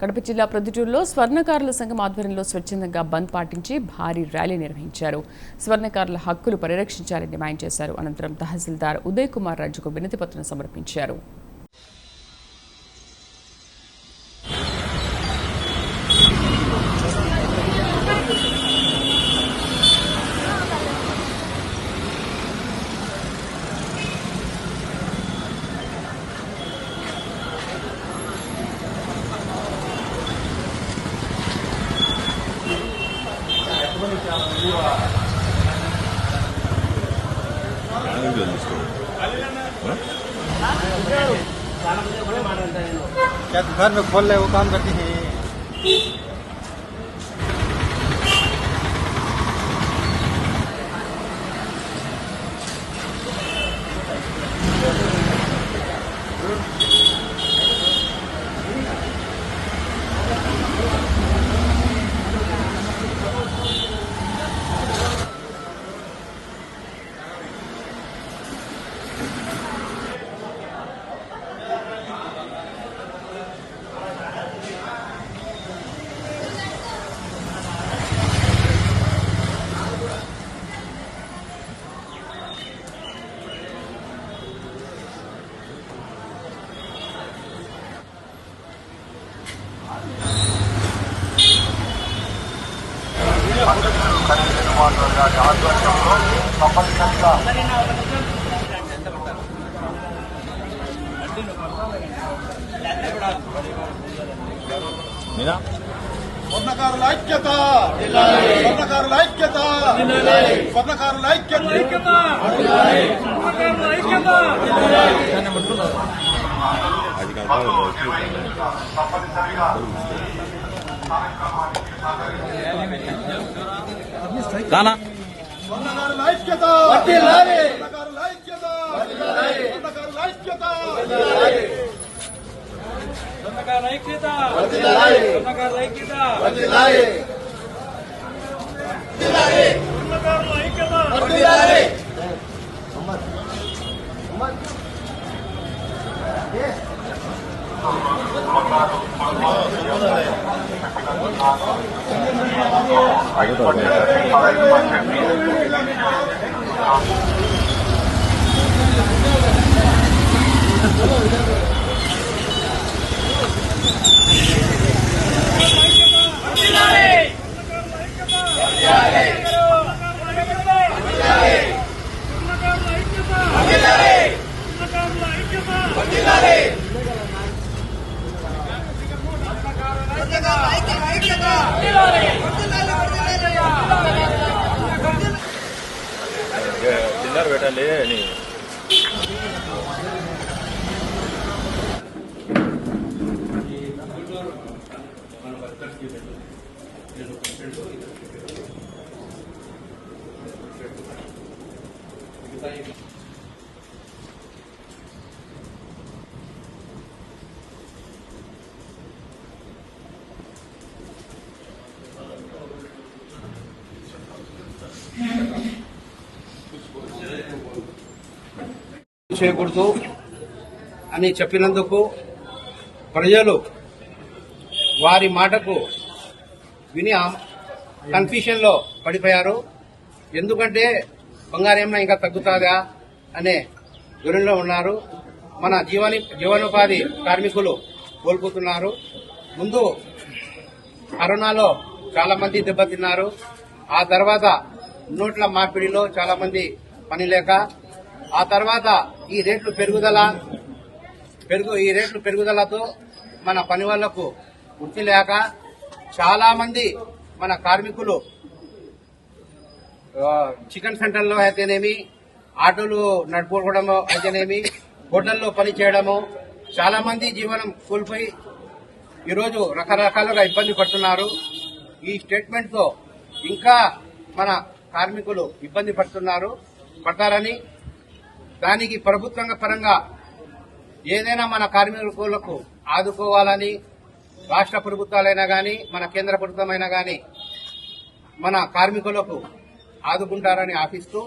కడప జిల్లా ప్రొద్దుటూరులో స్వర్ణకారుల సంఘం ఆధ్వర్యంలో స్వచ్ఛందంగా బంద్ పాటించి భారీ ర్యాలీ నిర్వహించారు. స్వర్ణకారుల హక్కులు పరిరక్షించాలని డిమాండ్ చేశారు. అనంతరం తహసీల్దార్ ఉదయ్ కుమార్ రాజుకు వినతి పత్రం సమర్పించారు. क्या घर में खोल रहे वो काम करती है। స్వర్ణకారుల ఐక్యత, స్వర్ణకారుల ఐక్యత, స్వర్ణకారుల ఐక్యత, గానా స్వర్ణకారుల ఐక్యత, స్వర్ణకారుల ఐక్యత, స్వర్ణకారుల ఐక్యత, స్వర్ణకారుల ఐక్యత, స్వర్ణకారుల ఐక్యత, స్వర్ణకారుల ఐక్యత. డిన్నర్ పెట్టండి అని చేయకూడదు అని చెప్పినందుకు ప్రజలు వారి మాటకు విని కన్ఫ్యూషన్ లో పడిపోయారు. ఎందుకంటే బంగారేమన్నా ఇంకా తగ్గుతుందా అనే ధోరణిలో ఉన్నారు. మన జీవనోపాధి కార్మికులు కోల్పోతున్నారు. ముందు కరోనాలో చాలా మంది దెబ్బతిన్నారు. ఆ తర్వాత నోట్ల మార్పిడిలో చాలా మంది పని లేక, ఆ తర్వాత ఈ రేట్లు పెరుగుదలతో మన పని వాళ్లకు వృత్తి లేక చాలా మంది మన కార్మికులు చికెన్ సెంటర్లో అయితేనేమి, ఆటోలు నడుపుకోవడము అయితేనేమి, హోటల్లో పని చేయడము, చాలా మంది జీవనం కోల్పోయి ఈరోజు రకరకాలుగా ఇబ్బంది పడుతున్నారు. ఈ స్టేట్మెంట్ తో ఇంకా మన కార్మికులు ఇబ్బంది పడతారని, దానికి ప్రభుత్వం పరంగా ఏదైనా మన కార్మికులకు ఆదుకోవాలని రాష్ట్ర ప్రభుత్వాలైనా గాని, మన కేంద్ర ప్రభుత్వమైనా గాని మన కార్మికులకు ఆదుకుంటారని ఆశిస్తూ,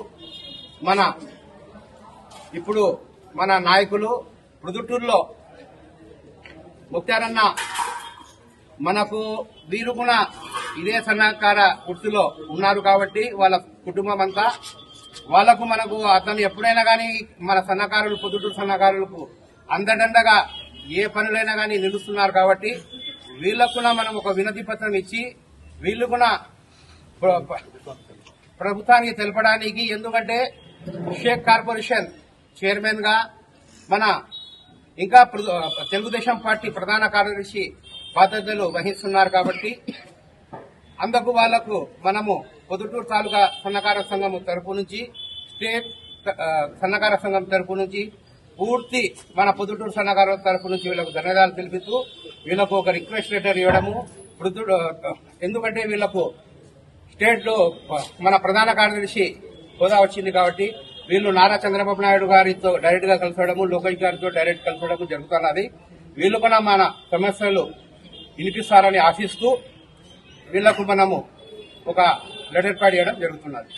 ఇప్పుడు మన నాయకులు ప్రొద్దుటూరులో ముక్తారన్న మనకు వీరు కూడా ఇదే సన్నకార వృత్తిలో ఉన్నారు కాబట్టి వాళ్ళ కుటుంబం అంతా వాళ్లకు మనకు అతను ఎప్పుడైనా గానీ మన సన్నకారులు పొద్దుటూరు సన్నకారులకు అండదండగా ఏ పనులైనా గానీ నిలుస్తున్నారు కాబట్టి వీళ్ళకు కూడా మనం ఒక వినతి పత్రం ఇచ్చి వీళ్ళు కూడా ప్రభుత్వానికి తెలపడానికి, ఎందుకంటే షేక్ కార్పొరేషన్ చైర్మన్ గా మన ఇంకా తెలుగుదేశం పార్టీ ప్రధాన కార్యదర్శి బాధ్యతలు వహిస్తున్నారు కాబట్టి అందుకు వాళ్లకు మనము పొద్దుటూరు తాలూకా సన్నకార సంఘం తరపు నుంచి, స్టేట్ సన్నకార సంఘం తరపు నుంచి, పూర్తి మన పొద్దుటూరు సన్నకార తరపు నుంచి వీళ్ళకు ధన్యవాదాలు తెలిపిస్తూ వీళ్ళకు ఒక రిక్వెస్ట్ లెటర్ ఇవ్వడము. ఎందుకంటే వీళ్లకు స్టేట్ లో మన ప్రధాన కార్యదర్శి హోదా వచ్చింది కాబట్టి వీళ్ళు నారా చంద్రబాబు నాయుడు గారితో డైరెక్ట్ గా కలిసడము, లోకేష్ గారితో డైరెక్ట్ కలిసడము జరుగుతున్నది. వీళ్ళు కూడా మన సమస్యలు వినిపిస్తారని ఆశిస్తూ వీళ్లకు మనము ఒక లెటర్ ప్యాడ్ ఇవ్వడం జరుగుతున్నది.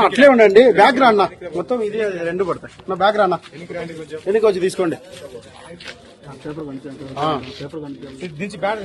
అట్లే ఉండండి. బ్యాగ్ రా అన్న, మొత్తం ఇది రెండు పడతాయి. నా బ్యాగ్ రా అన్న, ఎన్నికి వచ్చి తీసుకోండి. పేపర్ దించి బ్యాగ్